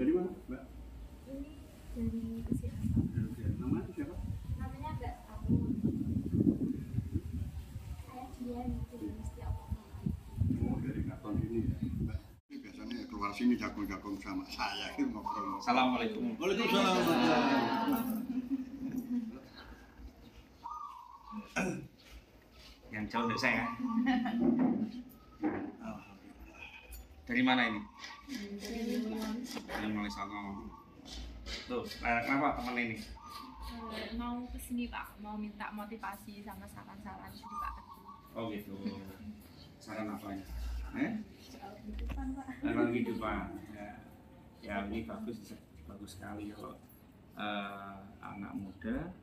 Dari mana, Mbak? Ini dari kesehatan. Namanya siapa? Namanya nggak tahu. Saya dia itu setiap orang. Oh, dari karton ini ya, Mbak. Ini biasanya keluar sini jagung-jagung sama saya gitu ngobrol. Assalamualaikum. Waalaikumsalam. Yang jauh dari saya. Alhamdulillah. Dari mana ini? Dari Dari Malaysia. Tuh, kenapa teman ini? mau kesini Pak, mau minta motivasi sama saran-saran gitu Pak. Oh gitu. Saran apa ya? Soal kehidupan Pak. Saran kehidupan. Ya, ini bagus sekali kalau anak muda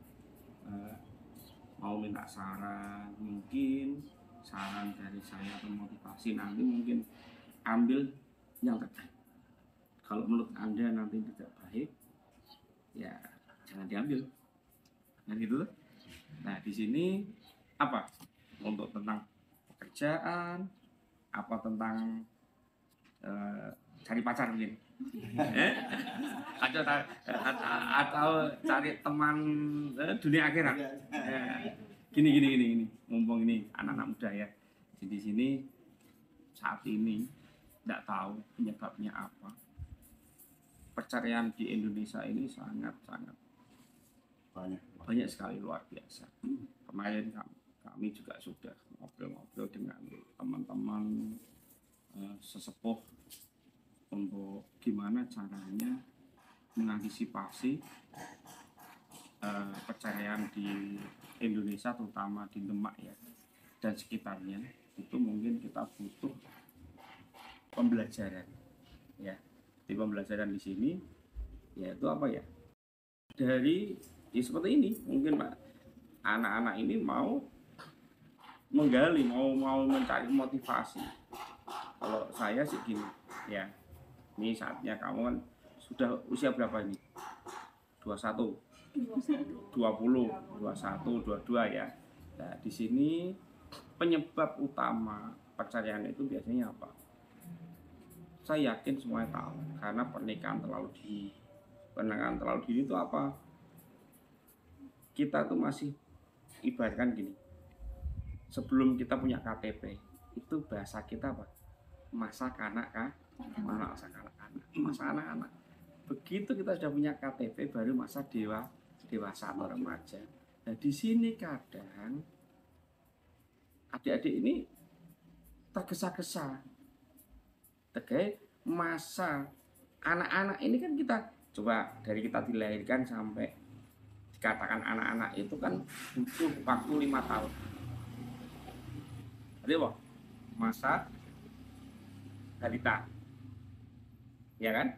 mau minta saran, mungkin saran dari saya atau motivasi nanti mungkin ambil yang terbaik. Kalau menurut Anda nanti tidak baik, ya jangan diambil. Nah gitu. Nah di sini apa? Untuk tentang pekerjaan, apa tentang cari pacar mungkin, atau cari teman dunia akhirat. Gini, mumpung ini anak-anak muda ya. Jadi di sini saat ini tidak tahu penyebabnya apa. Perceraian di Indonesia ini sangat banyak sekali, luar biasa. Kemarin kami juga sudah ngobrol-ngobrol dengan teman-teman sesepuh untuk gimana caranya mengantisipasi perceraian di Indonesia, terutama di Demak ya dan sekitarnya. Itu mungkin kita butuh pembelajaran ya. Di pembelajaran di sini yaitu apa ya, dari seperti ini mungkin Pak, anak-anak ini mau menggali, mau mencari motivasi. Kalau saya sih gini ya, ini saatnya kamu kan sudah usia berapa ini? 21, 20, 21, 22 ya. Nah di sini penyebab utama perceraian itu biasanya apa? Saya yakin semuanya tahu, karena pernikahan terlalu dini. Pernikahan terlalu dini itu apa? Kita tuh masih ibaratkan gini, sebelum kita punya KTP, itu bahasa kita apa? Masa kanak-kanak, masa anak-anak. Begitu kita sudah punya KTP, baru masa dewasa atau remaja. Nah di sini kadang adik-adik ini tergesa-gesa. Terkait masa anak-anak ini kan kita coba dari kita dilahirkan sampai dikatakan anak-anak itu kan butuh waktu 5 tahun. Jadi apa? Masa balita, ya kan?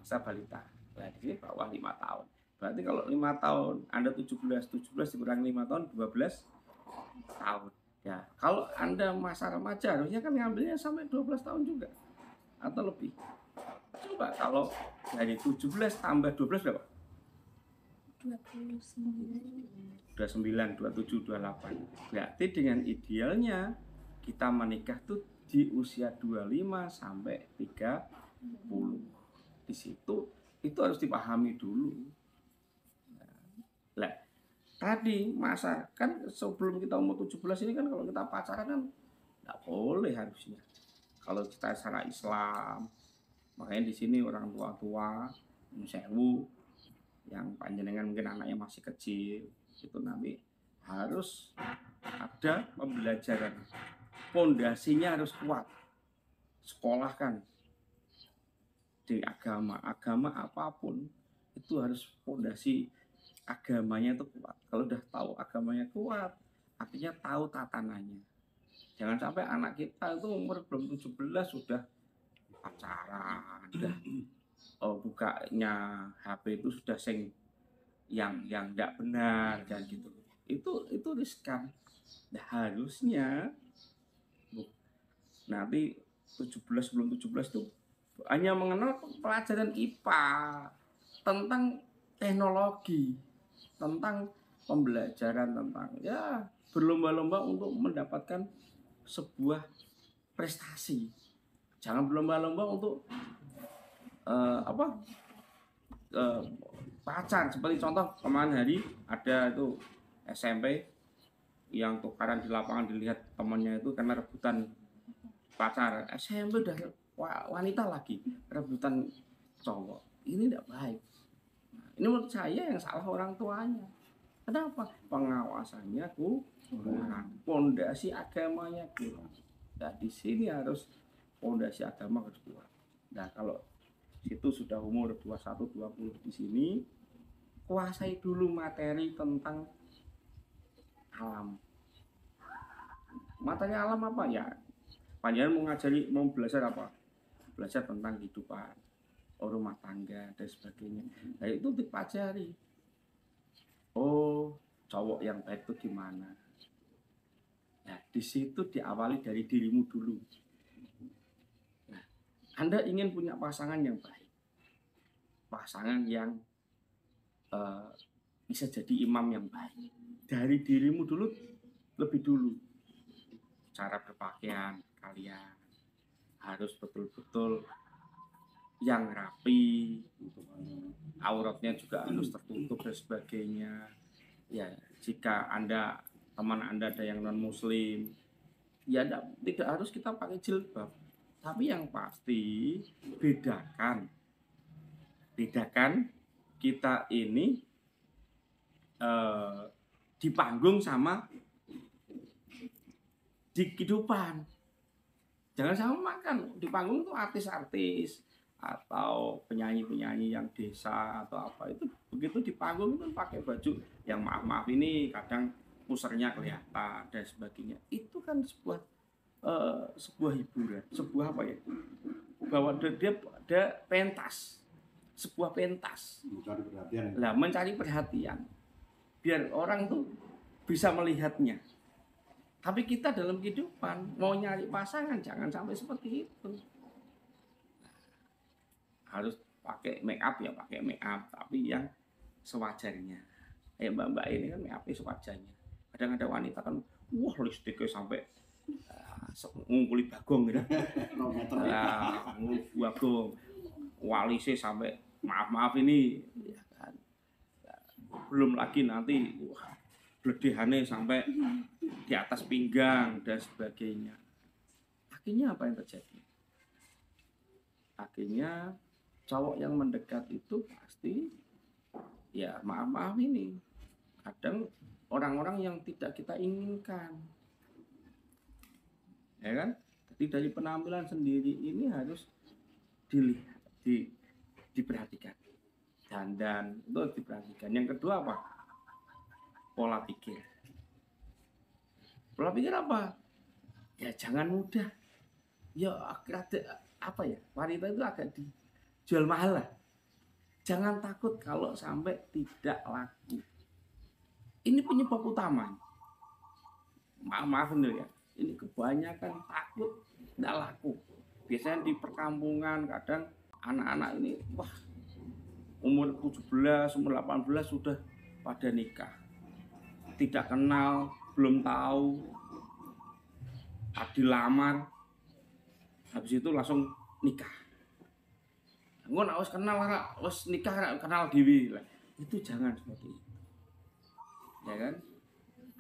Masa balita. Nah di sini bawah 5 tahun. Berarti kalau 5 tahun Anda 17 dikurangi 5 tahun 12 tahun. Ya, kalau Anda masa remaja harusnya kan ngambilnya sampai 12 tahun juga atau lebih. Coba kalau dari 17 tambah 12 berapa? 29. 29, 27, 28. Berarti dengan idealnya kita menikah tuh di usia 25 sampai 30. Di situ itu harus dipahami dulu. Nah, tadi masa kan sebelum kita umur 17 ini kan kalau kita pacaran kan nggak boleh harusnya. Kalau kita secara Islam, makanya di sini orang tua sewu yang panjenengan mungkin anaknya masih kecil, itu nanti harus ada pembelajaran. Pondasinya harus kuat. Sekolahkan di agama apapun itu harus pondasi agamanya itu kuat. Kalau udah tahu agamanya kuat, artinya tahu tatanannya. Jangan sampai anak kita itu umur belum 17 sudah pacaran, udah bukanya HP itu sudah yang tidak benar dan gitu. Itu riskan. Nah, harusnya nanti 17 belum 17 itu hanya mengenal pelajaran IPA tentang teknologi, tentang pembelajaran tentang ya berlomba-lomba untuk mendapatkan sebuah prestasi. Jangan berlomba-lomba untuk apa pacar. Seperti contoh kemarin hari ada itu SMP yang tukaran di lapangan, dilihat temannya itu karena rebutan pacar. SMP udah wanita lagi rebutan cowok, ini tidak baik. Ini menurut saya yang salah orang tuanya. Kenapa? Pengawasannya kurang, pondasi agamanya kurang. Nah, di sini harus pondasi agama harus kuat. Nah, kalau situ sudah umur 21 20 di sini, kuasai dulu materi tentang alam. Materi alam apa ya? Panjenengan mau belajar apa? Belajar tentang kehidupan, rumah tangga dan sebagainya. Nah, itu dipelajari. Oh, cowok yang baik itu gimana? Nah, di situ diawali dari dirimu dulu. Nah, Anda ingin punya pasangan yang baik, pasangan yang bisa jadi imam yang baik. Dari dirimu dulu, lebih dulu. Cara berpakaian kalian harus betul-betul yang rapi, auratnya juga harus tertutup dan sebagainya. Ya, jika teman Anda ada yang non muslim, ya tidak harus kita pakai jilbab, tapi yang pasti bedakan kita ini di panggung sama di kehidupan. Jangan sama makan di panggung itu artis-artis atau penyanyi-penyanyi yang desa atau apa, itu begitu di panggung itu pakai baju yang maaf ini kadang pusernya kelihatan dan sebagainya. Itu kan sebuah hiburan, sebuah apa ya? Bahwa dia pentas, sebuah pentas. Mencari perhatian. Lah, mencari perhatian. Biar orang tuh bisa melihatnya. Tapi kita dalam kehidupan mau nyari pasangan jangan sampai seperti itu. Harus pakai make up ya pakai make up, tapi yang sewajarnya. Mbak ini kan make upnya sewajarnya. Kadang ada wanita kan, wah lipstiknya sampai ngumpuli bagong gitu. Bagong, walisnya sampai maaf ini, ya kan. Belum lagi nanti, wah bledehannya sampai di atas pinggang dan sebagainya. Akhirnya apa yang terjadi? Akhirnya cowok yang mendekat itu pasti ya maaf ini kadang orang-orang yang tidak kita inginkan, ya kan? Jadi dari penampilan sendiri ini harus dilihat, diperhatikan, dan itu harus diperhatikan. Yang kedua apa? Pola pikir. Pola pikir apa? Ya jangan mudah. Ya apa ya? Wanita itu agak dijual mahal lah. Jangan takut kalau sampai tidak laku. Ini penyebab utama. Maaf ya. Ini kebanyakan takut tidak laku. Biasanya di perkampungan kadang anak-anak ini wah umur 17, umur 18 sudah pada nikah. Tidak kenal, belum tahu, dilamar, habis itu langsung nikah. Gue nak kenal, harus nikah, kenal dewi lah. Itu jangan seperti itu, ya kan?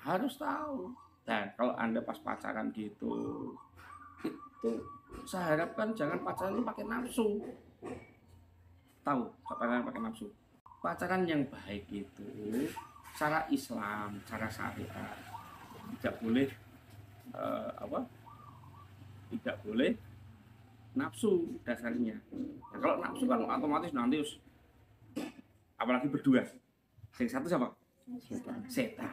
Harus tahu. Dan kalau Anda pas pacaran gitu, itu saya harapkan jangan pacaran itu pakai nafsu. Tahu, pacaran pakai nafsu. Pacaran yang baik itu cara Islam, cara syariat, tidak boleh tidak boleh nafsu dasarnya. Nah, kalau nafsu kan otomatis nanti apalagi berdua. Yang satu siapa? Setan.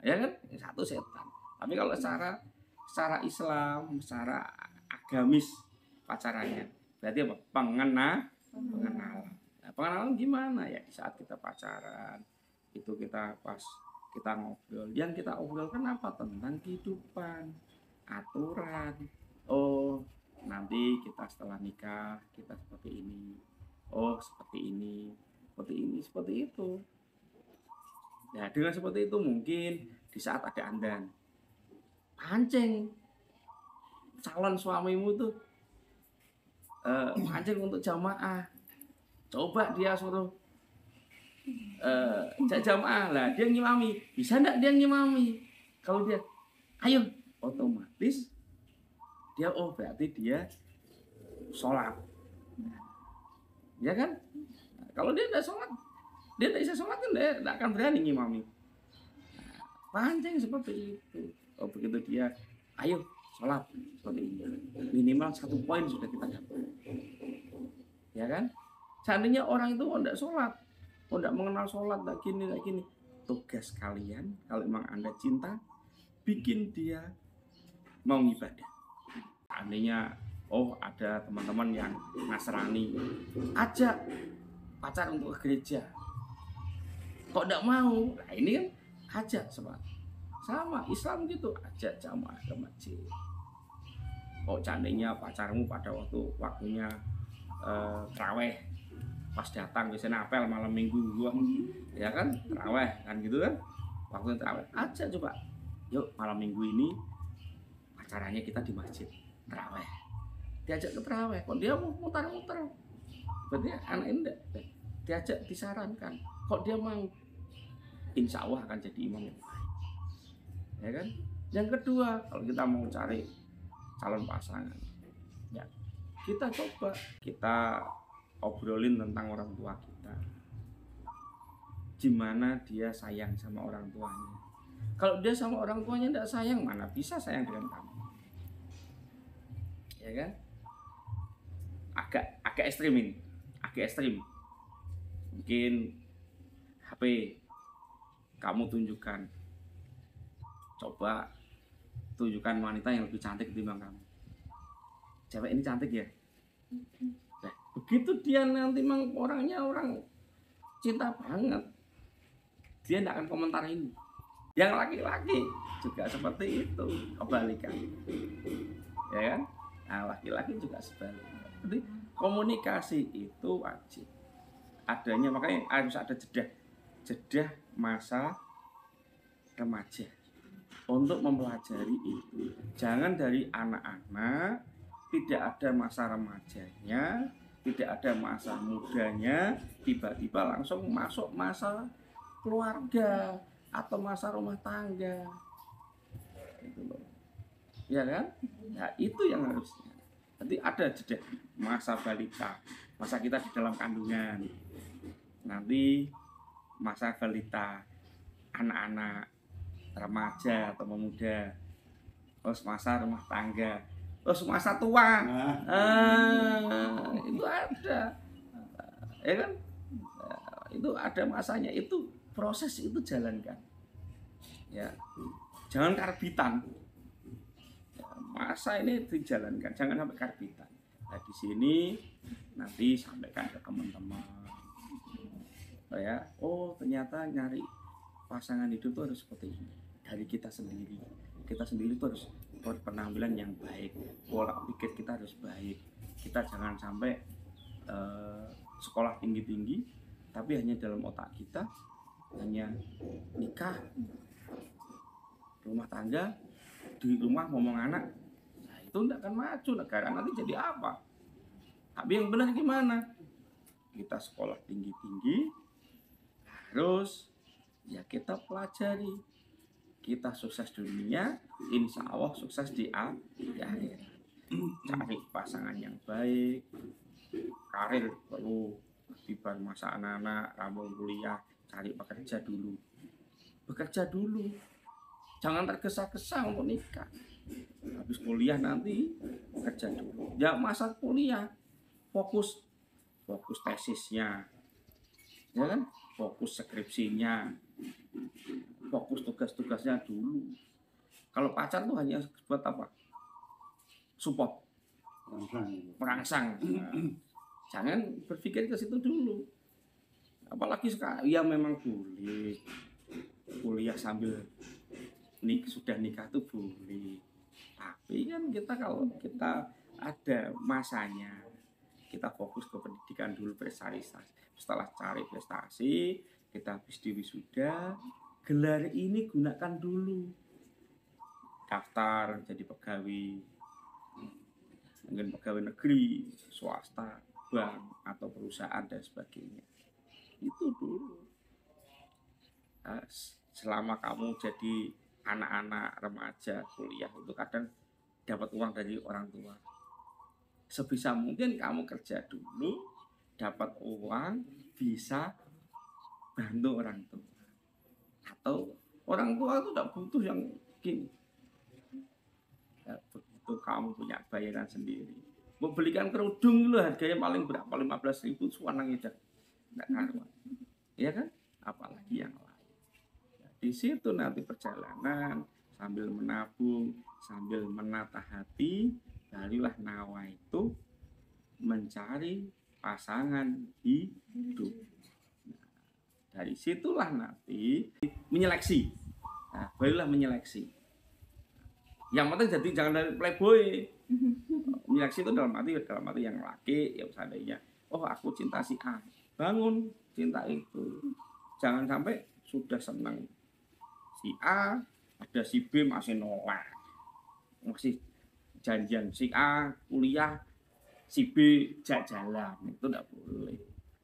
Ya kan? Yang satu setan. Tapi kalau secara Islam, secara agamis pacarannya, berarti apa? Pengenalan. Nah, pengenalan gimana ya? Di saat kita pacaran itu kita ngobrol, yang kita obrolkan apa? Tentang kehidupan, aturan. Oh, nanti kita setelah nikah kita seperti ini. Oh, seperti ini, seperti itu. Nah, dengan seperti itu mungkin di saat ada andan, pancing calon suamimu tuh mancing untuk jamaah. Coba dia suruh jamaah lah, dia ngimami, bisa enggak dia ngimami? Kalau dia, ayo, otomatis dia berarti dia sholat, ya kan? Kalau dia tidak sholat, dia tidak bisa sholat kan dia tidak akan berani ngimami. Pancing seperti itu. Begitu dia, ayo sholat seperti ini, minimal 1 poin sudah kita dapat, ya kan? Seandainya orang itu tidak sholat, tidak mengenal sholat, tak gini, tugas kalian kalau memang Anda cinta, bikin dia mau ibadah. Seandainya ada teman-teman yang Nasrani, ajak pacar untuk ke gereja, kok tidak mau? Nah ini kan ajak sama Islam gitu, ajak jamaah ke masjid. Seandainya pacarmu pada waktunya terawih, pas datang biasanya apel malam minggu ya kan, terawih kan gitu kan, waktunya terawih, ajak coba, yuk malam minggu ini acaranya kita di masjid terawih, diajak ke terawih, kok dia mau muter-muter, berarti anak ini diajak, disarankan, kok dia mau, insya Allah akan jadi imam yang baik, ya kan? Yang kedua, kalau kita mau cari calon pasangan, ya kita coba, kita obrolin tentang orang tua kita, gimana dia sayang sama orang tuanya. Kalau dia sama orang tuanya tidak sayang, mana bisa sayang dengan kamu, ya kan? Agak ekstrim ini, mungkin HP kamu tunjukkan, coba tunjukkan wanita yang lebih cantik ketimbang kamu. Cewek ini cantik ya, nah, begitu dia nanti memang orangnya orang cinta banget, dia tidak akan komentar ini. Yang laki-laki juga seperti itu, kebalikan, ya kan? Nah, laki-laki juga sebaliknya. Jadi komunikasi itu wajib adanya, makanya harus ada jeda masa remaja untuk mempelajari itu. Jangan dari anak-anak tidak ada masa remajanya, tidak ada masa mudanya, tiba-tiba langsung masuk masa keluarga atau masa rumah tangga, itu loh, ya kan? Ya itu yang harusnya. Nanti ada jeda masa balita, masa kita di dalam kandungan, nanti masa balita, anak-anak, remaja atau pemuda, terus masa rumah tangga, terus masa tua, itu ada, ya kan? Itu ada masanya, itu proses itu jalankan, ya jangan karbitan, ya, masa ini dijalankan, jangan sampai karbitan. Nah di sini nanti sampaikan ke teman-teman, ya ternyata nyari pasangan hidup itu harus seperti ini. Dari kita sendiri itu harus berpenampilan yang baik, pola pikir kita harus baik, kita jangan sampai sekolah tinggi-tinggi tapi hanya dalam otak kita hanya nikah, rumah tangga, di rumah ngomong anak. Nah, itu tidak akan maju negara, nanti jadi apa? Tapi yang benar gimana? Kita sekolah tinggi-tinggi, harus ya kita pelajari, kita sukses dunia, insya Allah sukses di akhirat. Cari pasangan yang baik, karir perlu, tiba masa anak-anak, kamu kuliah, cari bekerja dulu, jangan tergesa-gesa untuk nikah. Habis kuliah nanti bekerja dulu. Ya masa kuliah fokus tesisnya, ya kan? Fokus skripsinya, fokus tugas-tugasnya dulu. Kalau pacar tuh hanya buat apa? Support, merangsang. Nah, jangan berpikir ke situ dulu. Apalagi sekarang, ya memang boleh kuliah sambil sudah nikah tuh boleh. Tapi kan kita kalau kita ada masanya, kita fokus ke pendidikan dulu, prestasi. Setelah cari prestasi, kita habis di wisuda, gelar ini gunakan dulu. Daftar jadi pegawai, mungkin pegawai negeri, swasta, bank atau perusahaan dan sebagainya. Itu dulu. Nah, selama kamu jadi anak-anak remaja kuliah itu kadang dapat uang dari orang tua. Sebisa mungkin kamu kerja dulu, dapat uang, bisa bantu orang tua. Atau orang tua itu tidak butuh yang gini. Ya, begitu kamu punya bayaran sendiri. Mau belikan kerudung dulu harganya paling berapa? 15.000 suanang itu. Enggak karuan. Iya kan? Apalagi yang lain. Di situ nanti perjalanan sambil menabung, sambil menata hati, barulah nawa itu mencari pasangan hidup. Nah, dari situlah nanti menyeleksi. Nah, barulah menyeleksi. Yang penting jadi jangan dari playboy. Menyeleksi itu dalam arti yang laki, ya seandainya, oh aku cinta si A, bangun cinta itu. Jangan sampai sudah senang si A, ada si B masih nolak, masih janjian si A kuliah, si B jalan, itu tidak boleh.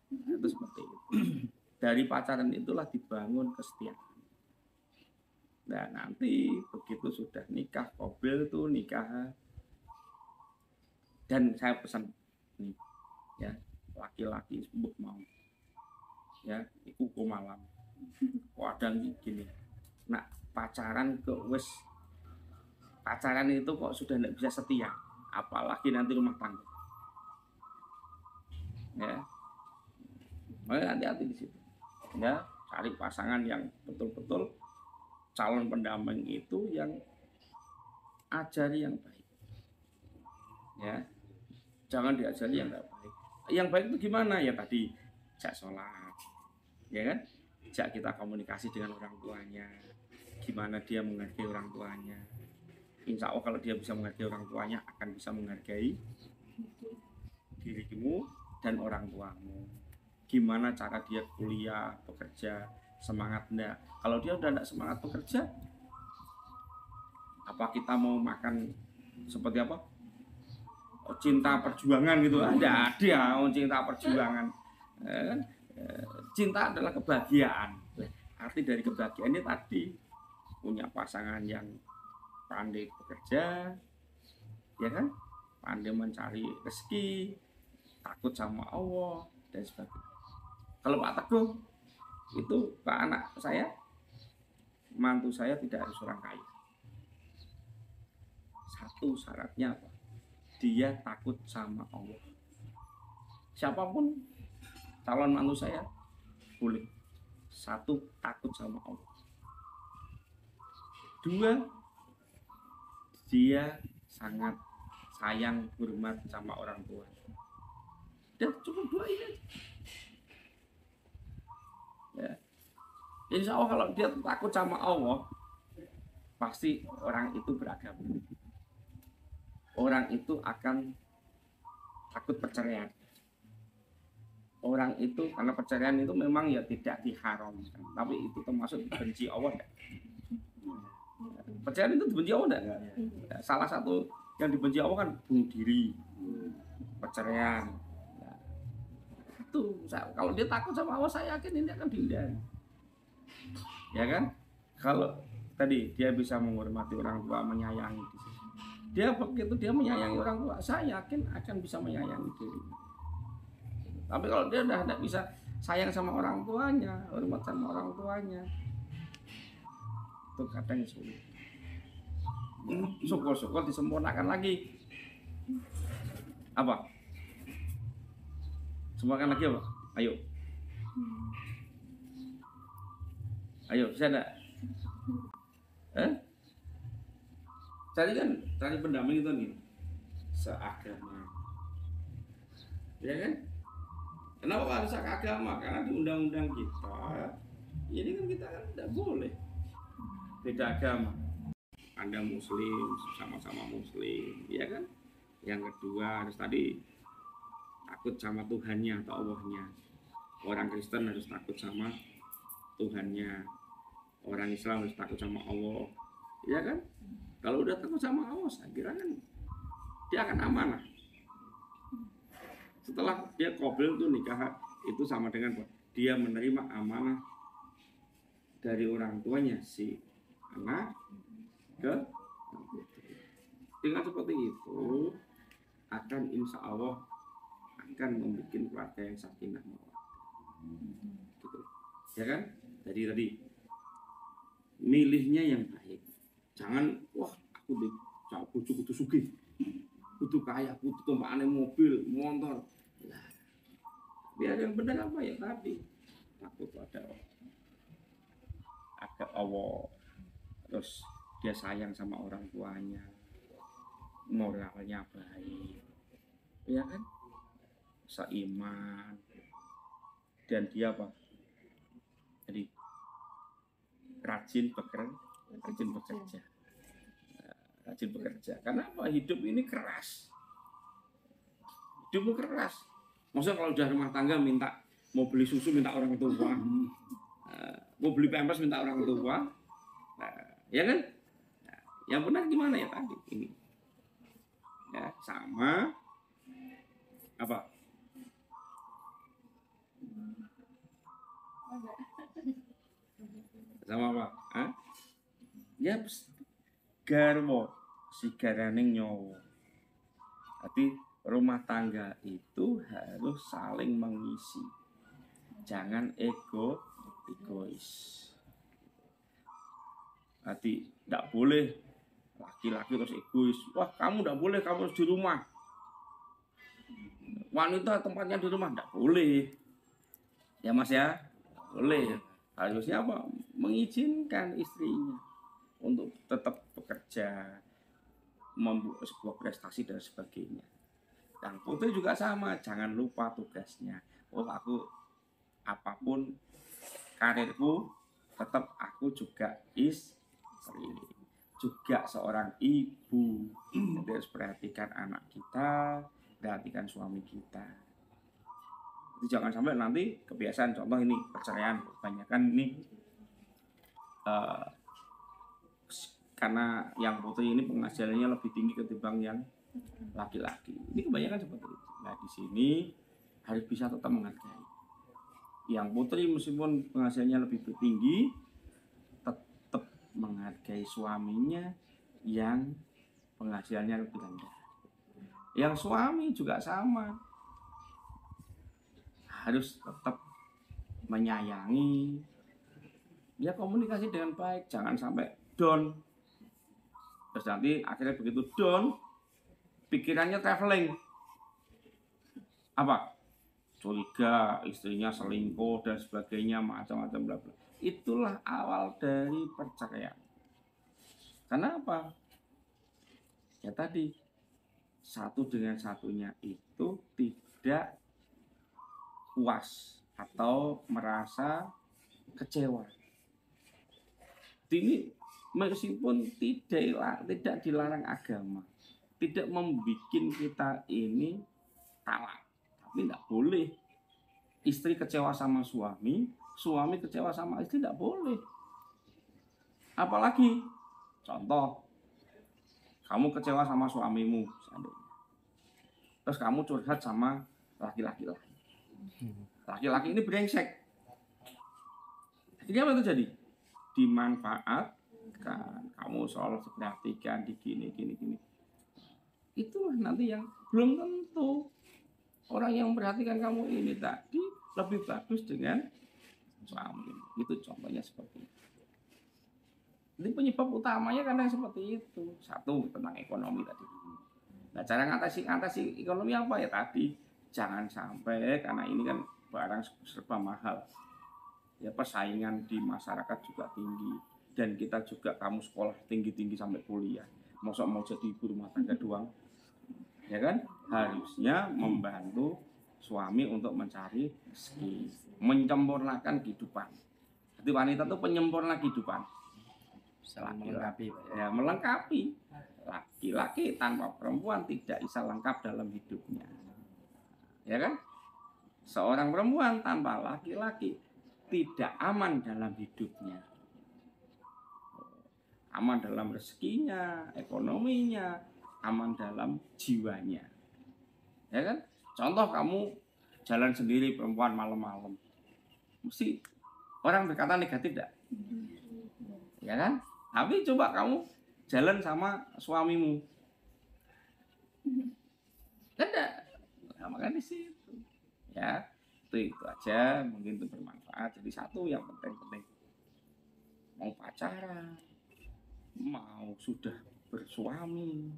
Itu seperti itu. Dari pacaran itulah dibangun kesetiaan. Nah nanti begitu sudah nikah, kobil tuh nikah. Dan saya pesan nih, ya laki-laki sebut mau, ya iku malam, kadang gini. Nah pacaran itu kok sudah tidak bisa setia, apalagi nanti rumah tangga. Ya, makanya hati-hati di situ. Ya, cari pasangan yang betul-betul calon pendamping itu yang ajari yang baik. Ya, jangan diajari yang tidak baik. Yang baik itu gimana? Ya tadi, jak sholat, ya kan? Jak kita komunikasi dengan orang tuanya. Gimana dia menghargai orang tuanya. Insya Allah kalau dia bisa menghargai orang tuanya akan bisa menghargai dirimu dan orang tuamu. Gimana cara dia kuliah, bekerja, semangat enggak. Kalau dia udah enggak semangat bekerja, apa kita mau makan seperti apa? Cinta perjuangan gitu. Ada cinta perjuangan. Cinta adalah kebahagiaan. Arti dari kebahagiaan ini tadi punya pasangan yang pandai bekerja, ya kan, pandai mencari rezeki, takut sama Allah dan sebagainya. Kalau Pak Teguh itu ke anak saya, mantu saya tidak harus orang kaya. Satu syaratnya apa? Dia takut sama Allah. Siapapun calon mantu saya boleh. Satu, takut sama Allah. Dua, dia sangat sayang, hormat sama orang tua. Dan cukup dua ini. Ya. Insya Allah kalau dia takut sama Allah, pasti orang itu beragama. Orang itu akan takut perceraian. Orang itu karena perceraian itu memang ya tidak diharamkan, tapi itu termasuk dibenci Allah. Perceraian itu dibenci Allah enggak? Salah satu yang dibenci Allah kan bunuh diri, perceraian. Nah, itu kalau dia takut sama Allah, saya yakin ini akan dihindari. Ya kan? Kalau tadi dia bisa menghormati orang tua, menyayangi di situ. Dia begitu dia menyayangi orang tua, saya yakin akan bisa menyayangi diri. Tapi kalau dia udah tidak bisa sayang sama orang tuanya, hormat sama orang tuanya, itu kadang sulit. Syukur-syukur disempurnakan lagi. Apa? Sempurnakan lagi apa? Ayo. Ayo, bisa enggak? Cari pendamping itu nih seagama. Ya kan? Kenapa harus agama? Karena di undang-undang kita ini kan kita kan tidak boleh beda agama. Anda muslim, sama-sama muslim, ya kan? Yang kedua harus tadi takut sama Tuhannya atau Allahnya. Orang Kristen harus takut sama Tuhannya. Orang Islam harus takut sama Allah, ya kan? Kalau udah takut sama Allah, saya kira kan dia akan amanah. Setelah dia qabil itu nikah, itu sama dengan apa? Dia menerima amanah dari orang tuanya si anak ke dengan seperti itu akan insya Allah akan membuat keluarga yang sakinah mawaddah. Gitu. Ya kan? Jadi tadi milihnya yang baik. Jangan wah aku di bojo kudu sugih. Kudu kaya, kudu tumpakane mobil, motor. Nah, biar yang benar apa ya tadi? Takut ada Allah. Terus dia sayang sama orang tuanya. Moralnya baik. Ya kan? Seiman. Dan dia apa? Jadi rajin bekerja. Rajin bekerja. Karena apa? Hidup ini keras. Hidup keras. Maksudnya kalau udah rumah tangga minta mau beli susu minta orang tua, mau beli pampers minta orang tua, ya kan? Yang benar gimana ya tadi ini? Ya, sama apa? Sama apa? Hah? Ya garwo sigaraning nyawa. Jadi rumah tangga itu harus saling mengisi. Jangan egois. Jadi tidak boleh laki-laki terus egois. Wah kamu tidak boleh, kamu harus di rumah. Wanita tempatnya di rumah tidak boleh. Ya mas ya, boleh. Harusnya apa? Mengizinkan istrinya untuk tetap bekerja, membuat sebuah prestasi dan sebagainya. Dan putri juga sama, jangan lupa tugasnya. Oh aku apapun karirku, tetap aku juga istri, juga seorang ibu. Jadi harus perhatikan anak kita, perhatikan suami kita. Jadi jangan sampai nanti kebiasaan, contoh ini perceraian kebanyakan ini karena yang putri ini penghasilannya lebih tinggi ketimbang yang laki-laki. Ini kebanyakan seperti itu. Nah di sini harus bisa tetap menghargai. Yang putri meskipun penghasilannya lebih tinggi, tetap menghargai suaminya yang penghasilannya lebih rendah. Yang suami juga sama, harus tetap menyayangi. Ya komunikasi dengan baik, jangan sampai down. Terus nanti akhirnya begitu down, pikirannya traveling. Apa? Curiga, istrinya selingkuh dan sebagainya, macam-macam bla bla. Itulah awal dari perceraian. Kenapa? Ya tadi satu dengan satunya itu tidak puas atau merasa kecewa. Ini meskipun tidak dilarang agama, tidak membuat kita ini talak, tapi tidak boleh istri kecewa sama suami, suami kecewa sama istri, tidak boleh. Apalagi contoh kamu kecewa sama suamimu, terus kamu curhat sama laki-laki lain. Laki-laki ini brengsek. Jadi apa terjadi? Dimanfaatkan, kamu selalu diperhatikan, gini. Itulah nanti yang belum tentu orang yang memperhatikan kamu ini tadi lebih bagus dengan suami. Itu contohnya seperti itu. Jadi penyebab utamanya karena seperti itu. Satu tentang ekonomi tadi. Nah cara ngatasi ekonomi apa ya tadi? Jangan sampai karena ini kan barang serba mahal. Ya persaingan di masyarakat juga tinggi dan kita juga kamu sekolah tinggi sampai kuliah. Masa mau jadi ibu rumah tangga doang? Ya kan? Harusnya membantu suami untuk mencari rezeki, menyempurnakan kehidupan. Jadi wanita itu penyempurna kehidupan. Melengkapi, ya melengkapi. Laki-laki tanpa perempuan tidak bisa lengkap dalam hidupnya. Ya kan? Seorang perempuan tanpa laki-laki tidak aman dalam hidupnya. Aman dalam rezekinya, ekonominya, aman dalam jiwanya. Ya kan? Contoh kamu jalan sendiri perempuan malam-malam, mesti orang berkata negatif tidak? Ya kan? Tapi coba kamu jalan sama suamimu, kan enggak? Nah, makanya di situ. Ya, itu aja mungkin itu bermanfaat. Jadi satu yang penting mau pacaran, mau sudah bersuami,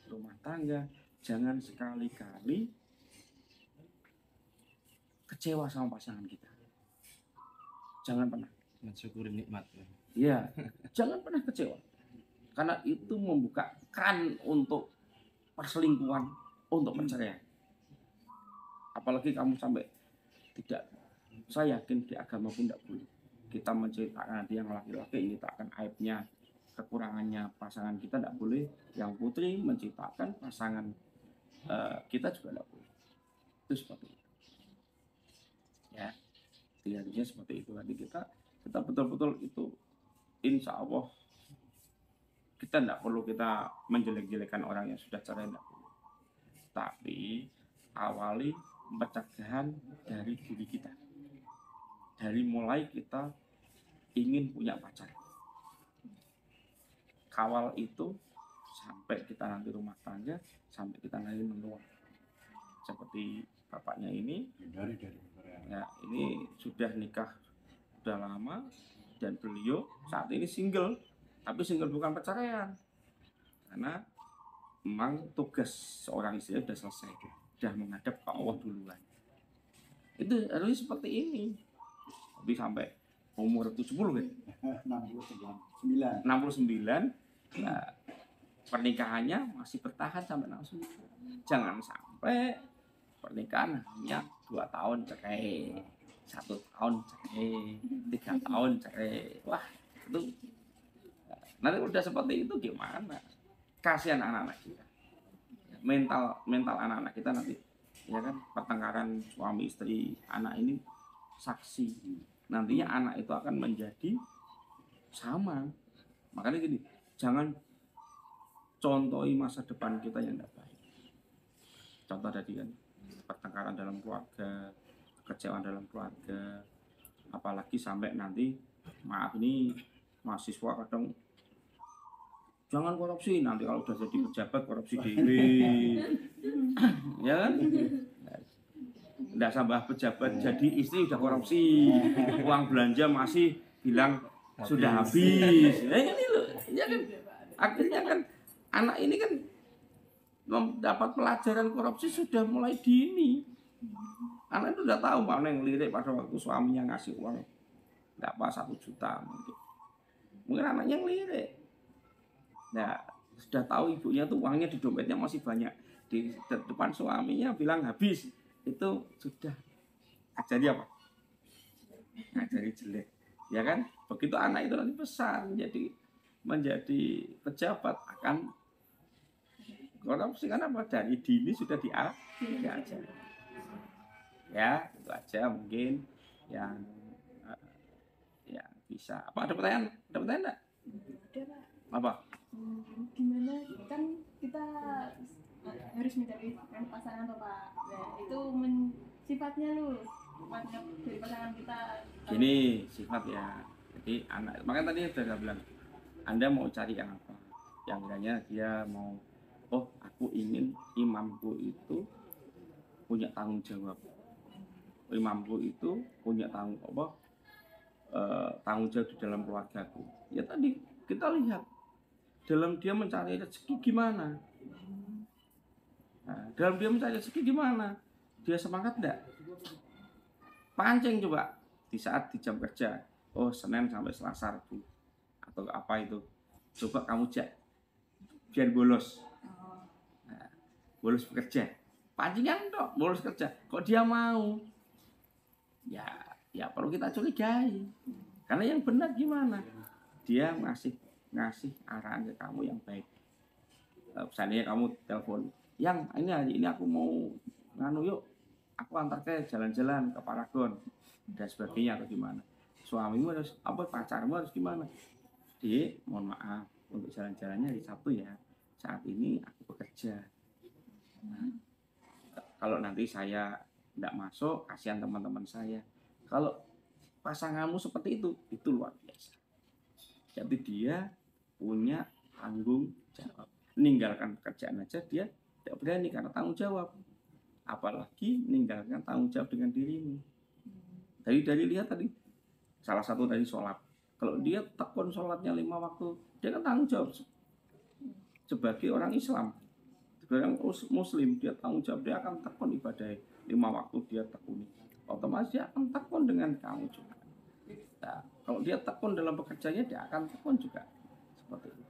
rumah tangga, jangan sekali-kali kecewa sama pasangan kita. Jangan pernah. mensyukuri nikmat. Ya, jangan pernah kecewa. Karena itu membuka keran untuk perselingkuhan, untuk perceraian. Apalagi kamu sampai tidak, saya yakin di agama pun tidak boleh. Kita menceritakan nanti yang laki-laki ini akan aibnya, kekurangannya pasangan kita tidak boleh. Yang putri menciptakan pasangan kita juga tidak boleh. Itu seperti itu. Ya, harusnya seperti itu. Nanti kita betul-betul itu, insya Allah kita tidak perlu kita menjelek-jelekan orang yang sudah cerai, tidak perlu. Tapi awali pencegahan dari diri kita. Dari mulai kita ingin punya pacar. Kawal itu sampai kita nanti rumah tangga, sampai kita nanti menua. Seperti bapaknya ini, ya ini sudah nikah sudah lama dan beliau saat ini single, tapi single bukan perceraian, karena memang tugas seorang istri sudah selesai, sudah menghadap ke Allah duluan. Itu harusnya seperti ini. Tapi sampai umur 70 kan? 69. Nah, pernikahannya masih bertahan sampai 69. Jangan sampai pernikahan hanya 2 tahun cerai, 1 tahun cerai, 3 tahun cerai. Wah, itu nanti udah seperti itu gimana? Kasihan anak-anak kita. Mental anak-anak kita nanti, ya kan, pertengkaran suami istri, anak ini saksi. Nantinya anak itu akan menjadi sama. Makanya gini, jangan contohi masa depan kita yang tidak baik. Contoh tadi kan, pertengkaran dalam keluarga, kekecewaan dalam keluarga, apalagi sampai nanti, maaf ini mahasiswa kadang jangan korupsi, nanti kalau udah jadi pejabat korupsi dewe, ya kan? Nggak sampai pejabat jadi istri udah korupsi, uang belanja masih bilang sudah habis. Nah, ini loh, ya kan? Akhirnya kan anak ini kan mendapat pelajaran korupsi sudah mulai dini. Anak itu udah tahu mana yang lirik pada waktu suaminya ngasih uang nggak apa 1 juta mungkin anaknya yang lirik. Nah, sudah tahu ibunya tuh uangnya di dompetnya masih banyak, di depan suaminya bilang habis. Itu sudah ajari apa? Ajari jelek, ya kan? Begitu anak itu nanti besar menjadi pejabat akan korupsi, karena apa? Dari dini sudah diajari. Ya, itu aja mungkin yang bisa. Apa ada pertanyaan? Ada pertanyaan enggak? Ada, Pak. Apa? Gimana kan kita harus mencari pasangan tuh, Pak. Nah, itu sifatnya sifatnya dari pasangan kita. Gini sifat ya. Jadi anak, makanya tadi sudah bilang, Anda mau cari yang apa? Yang kiranya dia mau, oh aku ingin imamku itu punya tanggung jawab. Imamku itu punya tanggung jawab di dalam keluargaku. Ya tadi kita lihat dalam dia mencari rezeki gimana. Nah, dalam dia mencari rezeki gimana? Dia semangat enggak? Pancing coba di saat di jam kerja. Oh, Senin sampai Selasa Rabu atau apa itu. Coba kamu cek biar bolos. Nah, bolos bekerja. Pancingan dok, bolos kerja. Kok dia mau? Ya perlu kita curigai. Karena yang benar gimana? Dia ngasih arahan ke kamu yang baik. Misalnya kamu telepon, yang ini hari ini aku mau yuk, aku antar ke jalan-jalan ke Paragon dan sebagainya atau gimana. Suamimu harus pacarmu harus gimana? Mohon maaf untuk jalan-jalannya di Sabtu ya. Saat ini aku bekerja. Nah, Kalau nanti saya tidak masuk, kasihan teman-teman saya. Kalau pasanganmu seperti itu luar biasa. Jadi dia punya tanggung jawab. Meninggalkan pekerjaan aja dia tidak berani karena tanggung jawab. Apalagi meninggalkan tanggung jawab dengan dirimu. Dari lihat tadi, salah satu dari sholat. Kalau dia tekun sholatnya 5 waktu, dia kan tanggung jawab. Sebagai orang Islam, sebagai orang Muslim, dia tanggung jawab. Dia akan tekun ibadah 5 waktu dia tekuni. Otomatis dia akan tekun dengan kamu juga. Nah, kalau dia tekun dalam pekerjaannya, dia akan tekun juga. Seperti itu.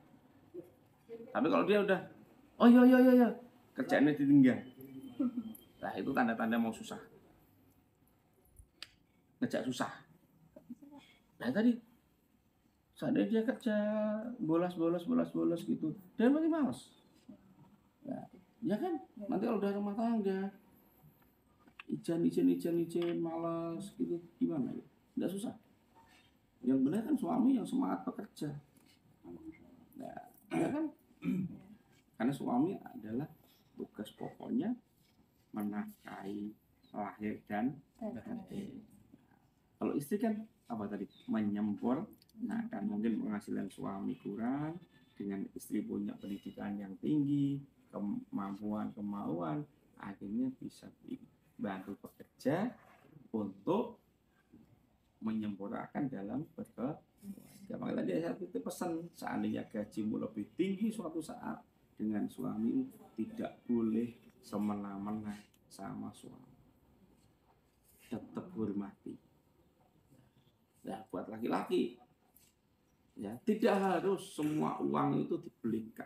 Tapi kalau dia udah, oh iya, kerjaannya ditinggal. Nah, itu tanda-tanda mau susah. Ngejak susah. Nah tadi, seandainya dia kerja bolos gitu, dia nanti malas. Nah, ya kan, nanti kalau udah rumah tangga, ijen, malas gitu, gimana ya? Nggak susah. Yang benar kan suami yang semangat bekerja. Nah, ya kan? Karena suami adalah tugas pokoknya menafkahi lahir dan batin. Kalau istri kan apa tadi? Menyempur. Nah, kan mungkin penghasilan suami kurang, dengan istri punya pendidikan yang tinggi, kemauan, akhirnya bisa dibantu bekerja untuk menyempurnakan dalam bekerja. Makanya tadi saya pesan, seandainya gajimu lebih tinggi suatu saat, dengan suami tidak boleh semena-mena sama suami, tetap hormati. Ya, buat laki-laki, ya tidak harus semua uang itu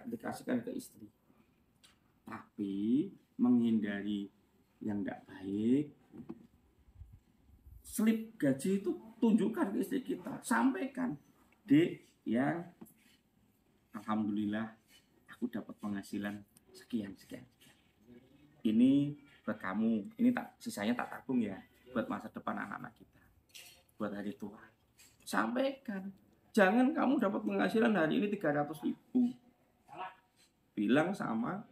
dikasihkan ke istri, tapi menghindari yang tidak baik. Slip gaji itu tunjukkan ke istri kita, sampaikan, Dek, yang alhamdulillah aku dapat penghasilan sekian. Ini buat kamu, ini sisanya tak tabung ya, buat masa depan anak-anak kita, buat hari tua. Sampaikan, jangan kamu dapat penghasilan hari ini 300.000, bilang sama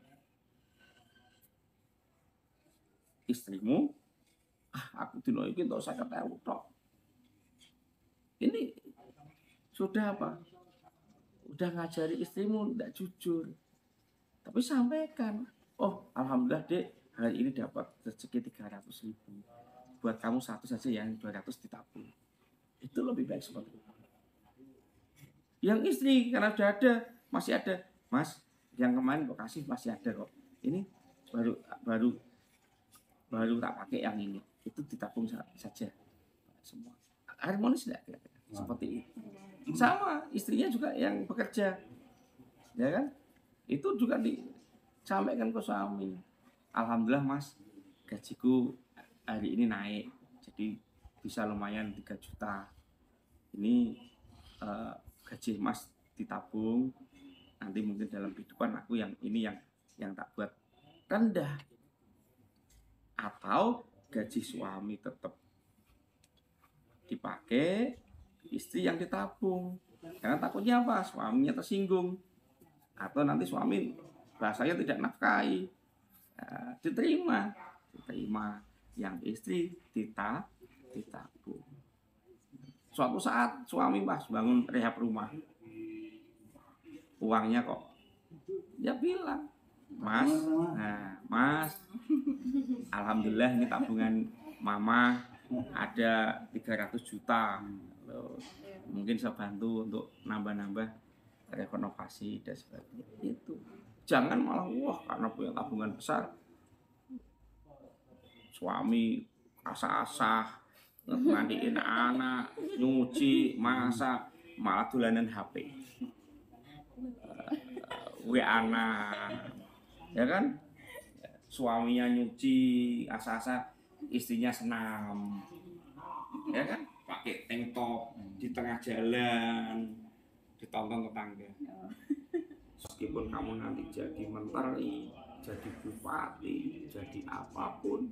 istrimu, aku dino iki entuk 50.000 tok. Ini sudah apa? Udah ngajari istrimu tidak jujur. Tapi sampaikan, oh alhamdulillah Dek, hari ini dapat rezeki 300.000. Buat kamu 100 saja, yang 200 ditabung. Itu lebih baik seperti itu. Yang istri karena sudah ada, masih ada, Mas, yang kemarin kok kasih masih ada kok. Ini baru tak pakai yang ini. Itu ditabung saja. Semua harmonis tidak? Seperti itu. Sama istrinya juga yang bekerja, ya kan? Itu juga disampaikan ke suami. Alhamdulillah Mas, gajiku hari ini naik, jadi bisa lumayan 3 juta. Ini gaji Mas ditabung, nanti mungkin dalam kehidupan aku yang ini yang tak buat rendah. Atau gaji suami tetap dipakai, istri yang ditabung. Karena takutnya apa? Suaminya tersinggung, atau nanti suami bahasanya tidak nafkahi. Diterima yang istri ditabung. Suatu saat suami Mas bangun rehab rumah, uangnya kok, dia bilang, Mas, alhamdulillah ini tabungan mama ada 300 juta. Mungkin saya bantu untuk nambah-nambah renovasi dan sebagainya. Itu jangan malah karena punya tabungan besar suami asah-asah mandiin anak, nyuci, masak, malah dolanan HP, anak, ya kan? Suaminya nyuci asah-asah, istrinya senam, ya kan? Pakai tank top di tengah jalan, ditonton tetangga. Meskipun kamu nanti jadi menteri, jadi bupati, jadi apapun,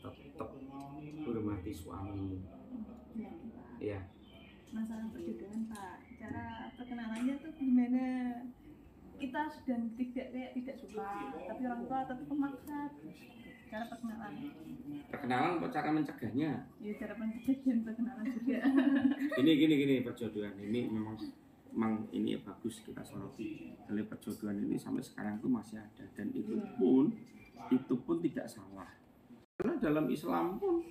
tetap hormati suamimu. Iya. Masalah perjodohan Pak, cara perkenalannya tuh gimana? Kita sudah tidak suka, tapi orang tua tetap memaksa. cara perkenalan. Perkenalan apa cara mencegahnya? Ya cara mencegah dan perkenalan juga. Gini perjodohan ini memang ini bagus kita soroti. Dari perjodohan ini sampai sekarang tuh masih ada dan itu pun tidak salah. Karena dalam Islam pun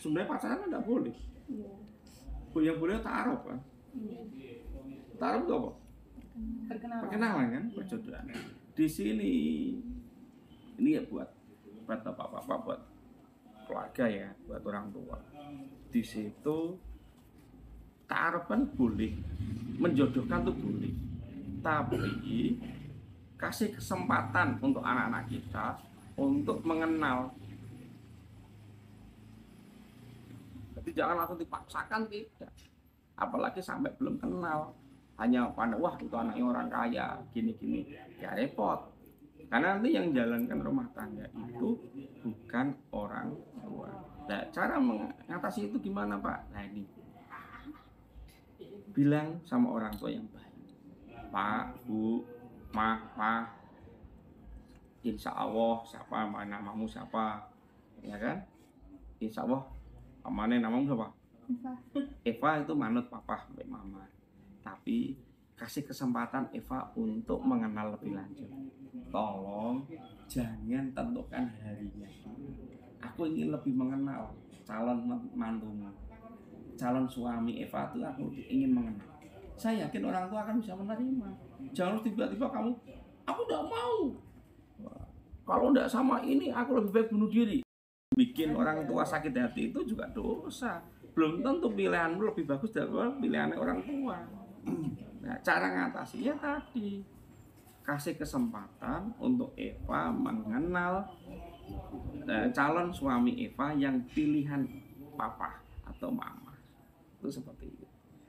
sebenarnya pacaran tidak boleh. Yang boleh ta'aruf kan. Ta'aruf itu apa? Perkenalan kan, perjodohan. Di sini ini ya buat bapak-bapak, buat keluarga ya, buat orang tua. Di situ ta'aruf kan boleh, menjodohkan tuh boleh. Tapi kasih kesempatan untuk anak-anak kita untuk mengenal. Jadi jangan langsung dipaksakan, tidak. Apalagi sampai belum kenal. Hanya pandang, wah itu anaknya orang kaya, gini-gini. Ya repot. Karena nanti yang jalankan rumah tangga itu bukan orang tua. Nah, cara mengatasi itu gimana Pak? Nah ini, bilang sama orang tua yang baik. Pak, Bu, Ma, insya Allah siapa namamu siapa, ya kan? Insya Allah mana namamu siapa? Eva itu manut papa sampai mama. Tapi kasih kesempatan Eva untuk mengenal lebih lanjut. Tolong jangan tentukan harinya. Aku ingin lebih mengenal calon mantumu, calon suami Eva itu aku ingin mengenal. Saya yakin orang tua akan bisa menerima. Jangan tiba-tiba kamu, aku tidak mau. Kalau tidak sama ini, aku lebih baik bunuh diri. Bikin orang tua sakit hati itu juga dosa. Belum tentu pilihanmu lebih bagus daripada pilihan orang tua. Nah, cara ngatasinya tadi, kasih kesempatan untuk Eva mengenal calon suami Eva yang pilihan papa atau mama. Itu seperti itu.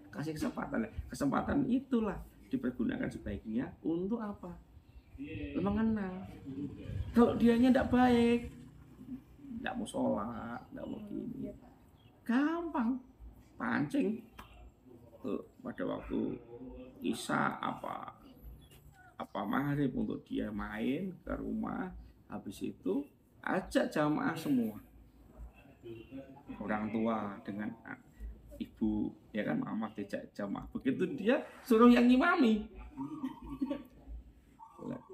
Kasih kesempatan. Kesempatan itulah dipergunakan sebaiknya untuk apa? Mengenal. Kalau dianya tidak baik, tidak mau sholat, tidak mau gini, gampang pancing. Tuh, pada waktu Isya apa maghrib untuk dia main ke rumah, habis itu ajak jamaah semua, orang tua dengan ibu, ya kan, mama dijak jamaah. Begitu dia suruh yang ngimami.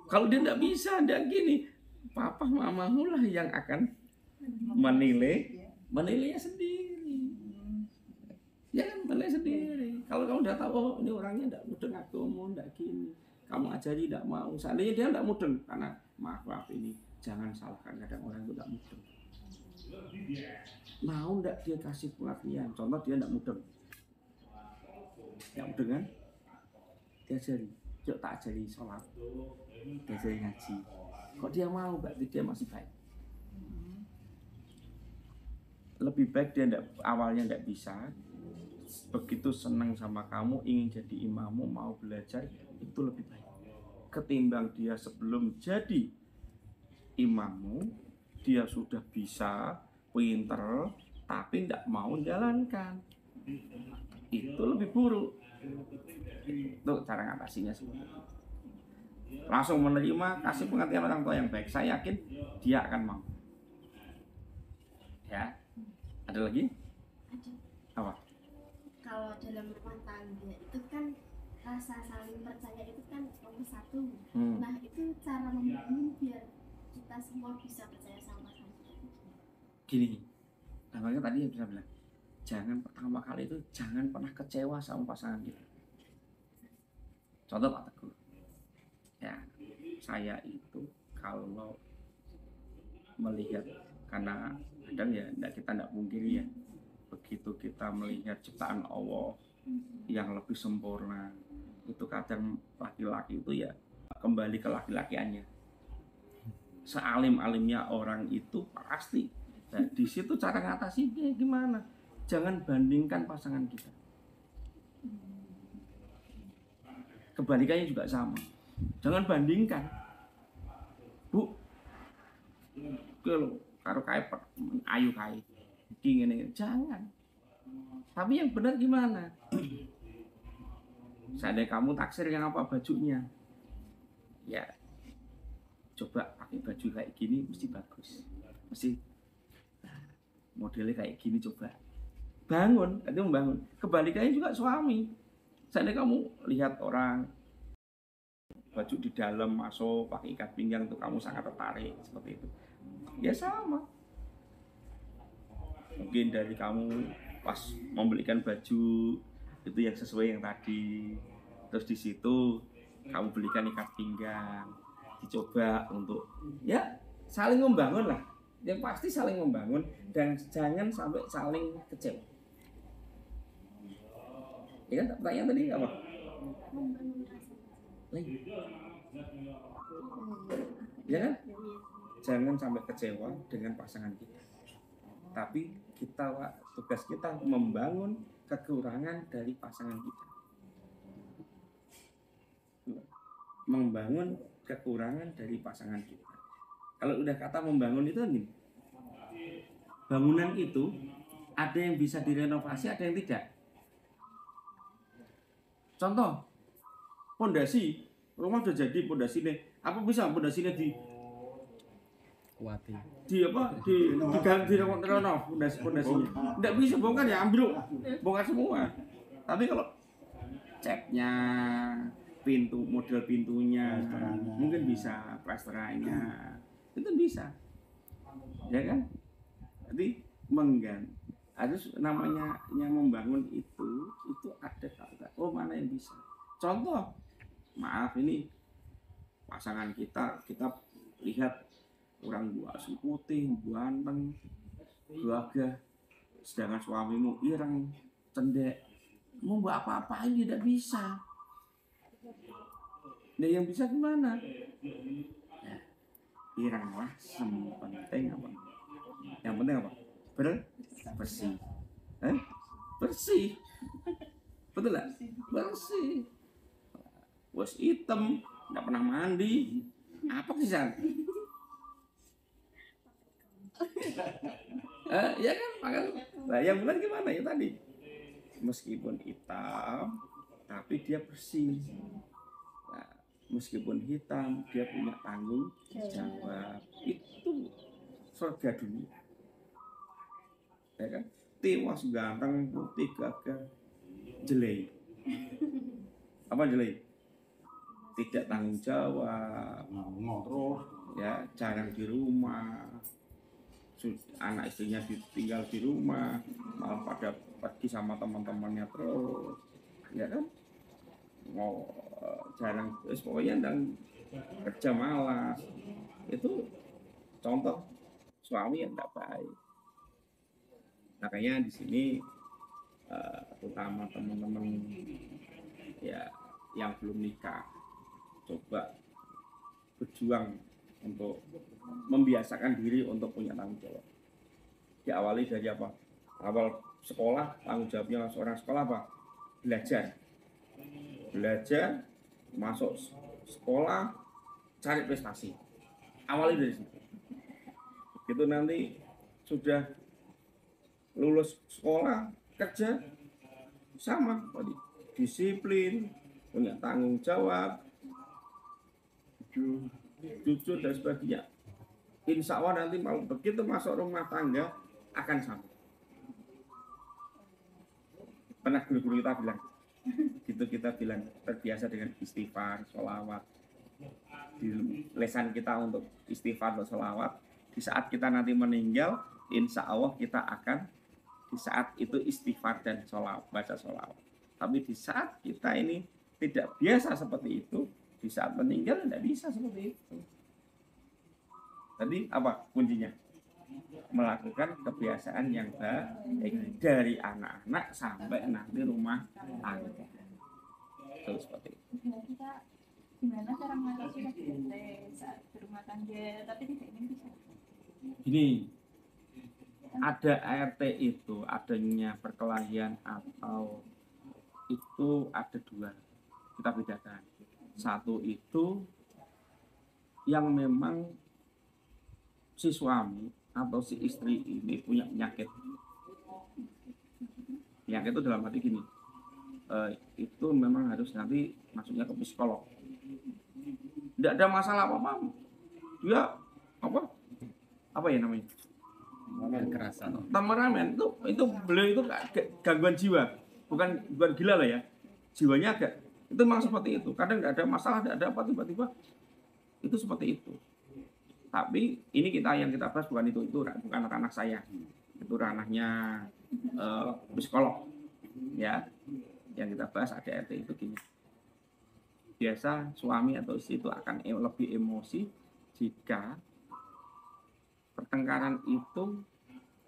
Kalau dia tidak bisa, tidak gini, papa mamamu lah yang akan menilainya sendiri. Ya kan, menilai sendiri. Kalau kamu udah tahu, oh ini orangnya tidak mudeng agama, tidak gini, kamu ajari tidak mau. Seandainya dia tidak mudeng, karena maaf ini jangan salahkan, kadang orang itu tidak mudeng. Mau tidak dia kasih pengertian? Contoh dia tidak mudeng, kan? Diajari, yuk tak ajari sholat, diajari ngaji. Kok dia mau? Berarti dia masih baik. Lebih baik dia awalnya tidak bisa, begitu senang sama kamu, ingin jadi imammu, mau belajar, itu lebih baik ketimbang dia sebelum jadi imammu dia sudah bisa, pinter, tapi tidak mau jalankan. Itu lebih buruk. Itu cara ngatasinya seperti itu. Langsung menerima, kasih pengertian orang tua yang baik. Saya yakin dia akan mau. Ya, ada lagi? Apa? Kalau dalam rumah tangga itu kan rasa saling percaya itu kan nomor satu. Nah itu cara membangun biar kita semua bisa percaya sama pasangan. Gini, namanya tadi yang bisa bilang, jangan pertama kali itu jangan pernah kecewa sama pasangan kita. Contoh Pak Teguh, ya saya itu kalau melihat, karena kadang ya kita tidak pungkiri ya, begitu kita melihat ciptaan Allah yang lebih sempurna, itu kadang laki-laki itu ya kembali ke laki-lakiannya. Sealim-alimnya orang itu pasti. Nah, di situ cara ngatasinya gimana? Jangan bandingkan pasangan kita. Kebalikannya juga sama. Jangan bandingkan. Bu, kalau karo kae ayu kae. Iki ngene, jangan. Tapi yang benar gimana? Seandainya kamu taksir yang apa bajunya? Ya, coba pakai baju kayak gini mesti bagus, mesti modelnya kayak gini, coba bangun, itu membangun. Kebalikannya juga suami, seandainya kamu lihat orang baju di dalam masuk pakai ikat pinggang tuh kamu sangat tertarik seperti itu, ya sama. Mungkin dari kamu pas membelikan baju itu yang sesuai yang tadi, terus di situ kamu belikan ikat pinggang, dicoba untuk ya saling membangun lah, yang pasti saling membangun dan jangan sampai saling kecewa. Ya kan pertanyaan tadi apa? Membangun rasa Lagi. Ya kan? Jangan sampai kecewa dengan pasangan kita. Tapi tugas kita membangun kekurangan dari pasangan kita. Membangun kekurangan dari pasangan kita. Kalau udah kata membangun itu gini. Bangunan itu ada yang bisa direnovasi, ada yang tidak. Contoh, pondasi rumah udah jadi, pondasinya apa bisa pondasinya kuati. diganti renov pondasinya. Tidak bisa bongkar ya, ambil bongkar semua. Tapi kalau catnya, model pintunya, mungkin bisa plasterannya, itu bisa, ya kan? Jadi harus namanya yang membangun itu ada kata, oh mana yang bisa. Contoh, maaf ini pasangan kita lihat orang buah putih, ganteng, gagah, sedangkan suamimu ireng, cendek, mau buat apa-apa ini tidak bisa. Nah yang bisa gimana? Ya, ireng lah, penting apa? Yang penting apa? Bersih. Bersih. Betul lah? Bersih. Bos hitam, nggak pernah mandi. Apa sih San? Ya kan? Nah, yang benar gimana ya tadi? Meskipun hitam, tapi dia bersih. Nah, meskipun hitam, dia punya tanggung jawab. Itu surga dunia. Ya kan? Tiwas ganteng, putih, gagah, jelek. Apa jelek? Tidak tanggung jawab, terus ya jarang di rumah, anak istrinya tinggal di rumah, malah pada pergi sama teman-temannya terus, ya kan? Mau jarang, pokoknya dan kerja malas, itu contoh suami yang tidak baik. Makanya di sini terutama teman-teman ya yang belum nikah, coba berjuang untuk membiasakan diri untuk punya tanggung jawab. Diawali dari apa? Awal sekolah, tanggung jawabnya seorang sekolah apa? Belajar, masuk sekolah, cari prestasi. Awali dari situ. Begitu nanti sudah lulus sekolah, kerja, sama tadi, disiplin, punya tanggung jawab, jujur dan sebagainya. Insya Allah nanti kalau begitu masuk rumah tangga akan sama. Pernah guru-guru kita bilang, gitu kita bilang terbiasa dengan istighfar, sholawat. Di lesan kita untuk istighfar dan sholawat. Di saat kita nanti meninggal, insya Allah kita akan di saat itu istighfar dan sholawat, baca sholawat. Tapi di saat kita ini tidak biasa seperti itu, di saat meninggal tidak bisa seperti itu. Tadi apa kuncinya? Melakukan kebiasaan yang baik dari anak-anak sampai nanti rumah tangga. Terus seperti itu. Kita gimana cara mengatasi konflik saat berumah tangga tapi tidak ingin bisa? Gini, ada ART itu adanya perkelahian atau itu ada dua, kita bedakan. Satu itu yang memang si suami atau si istri ini punya penyakit. Penyakit itu dalam arti gini, itu memang harus nanti masuknya ke psikolog. Tidak ada masalah apa-apa, dia apa ya namanya, Kekerasan. temperamen itu beliau itu gangguan jiwa, bukan gila lah ya, jiwanya agak itu memang seperti itu. Kadang nggak ada masalah, nggak ada apa, tiba-tiba itu seperti itu. Tapi ini yang kita bahas bukan itu bukan ranah saya, itu ranahnya psikolog ya. Yang kita bahas ADRT itu gini, biasa suami atau istri itu akan lebih emosi jika pertengkaran itu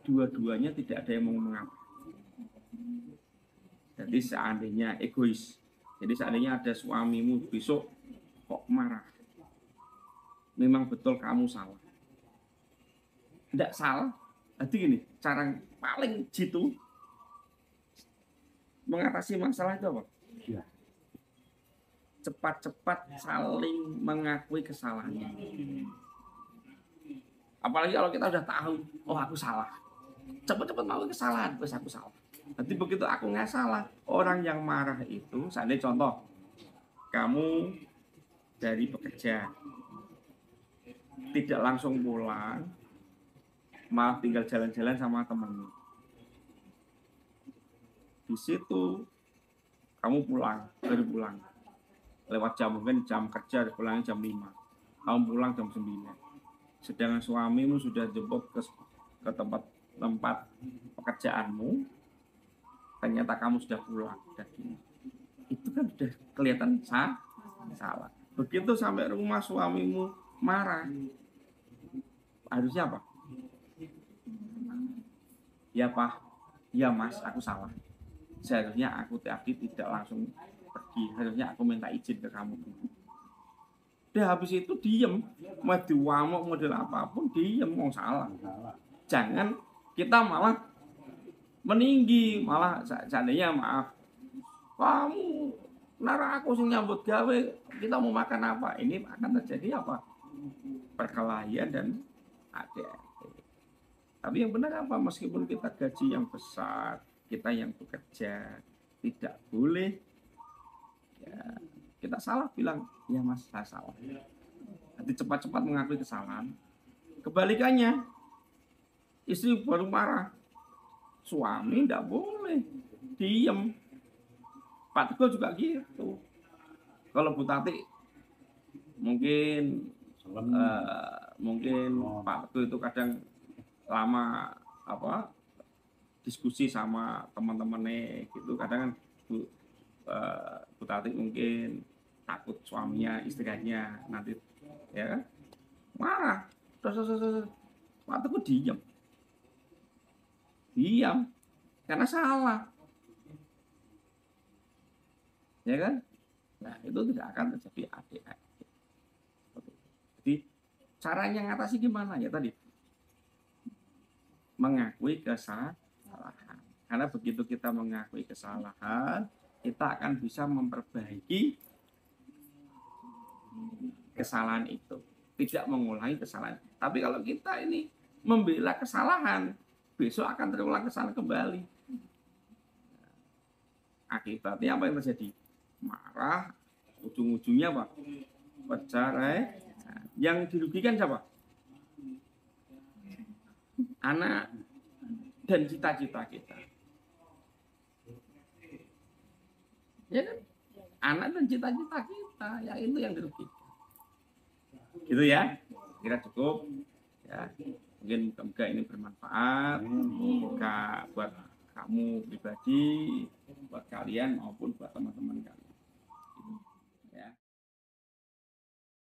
dua-duanya tidak ada yang mau mengapa. Jadi seandainya egois, jadi seandainya ada suamimu besok kok marah, memang betul kamu salah. Tidak salah. Jadi gini, cara paling jitu mengatasi masalah itu apa? Cepat-cepat saling mengakui kesalahannya. Apalagi kalau kita udah tahu, oh aku salah, cepat-cepat mau kesalahan, terus aku salah. Nanti begitu aku nggak salah, orang yang marah itu, seandainya contoh, kamu dari bekerja, tidak langsung pulang, malah tinggal jalan-jalan sama temenmu. Di situ kamu baru pulang, lewat jam, mungkin jam kerja, pulangnya jam 5, kamu pulang jam 9. Sedangkan suamimu sudah jemput ke tempat pekerjaanmu, ternyata kamu sudah pulang. Itu kan sudah kelihatan salah. Begitu sampai rumah suamimu marah, harusnya apa? Ya Pak, ya Mas, aku salah. Seharusnya aku tadi tidak langsung pergi, harusnya aku minta izin ke kamu. Udah habis itu diem, mau diwamuk model apapun diem, mau salah. Jangan kita malah meninggi, malah seandainya maaf, kamu nara aku sing nyambut gawe, kita mau makan apa? Ini akan terjadi apa? Perkelahian dan ADRT. Tapi yang benar apa? Meskipun kita gaji yang besar, kita yang bekerja, tidak boleh ya, kita salah bilang, ya Mas, saya salah. Nanti cepat-cepat mengakui kesalahan. Kebalikannya, istri baru marah, suami tidak boleh diem. Pak Teguh juga gitu. Kalau Bu Tati mungkin Pak Teguh itu kadang lama diskusi sama teman-temannya gitu. Kadang kan Bu Tati mungkin takut suaminya, istrinya nanti ya kan marah. Pak Teguh diam karena salah, ya kan? Nah itu tidak akan terjadi ADRT. Jadi caranya ngatasi gimana ya tadi? Mengakui kesalahan. Karena begitu kita mengakui kesalahan, kita akan bisa memperbaiki kesalahan itu, tidak mengulangi kesalahan. Tapi kalau kita ini membela kesalahan, besok akan terulang kesalahan kembali. Akibatnya apa yang terjadi? Marah, ujung-ujungnya apa? Bercerai. Yang dirugikan siapa? Anak dan cita-cita kita. Ya kan? Anak dan cita-cita kita, ya itu yang dirugikan. Gitu ya, kira cukup. Ya, mungkin moga ini bermanfaat. Moga buat kamu pribadi, buat kalian maupun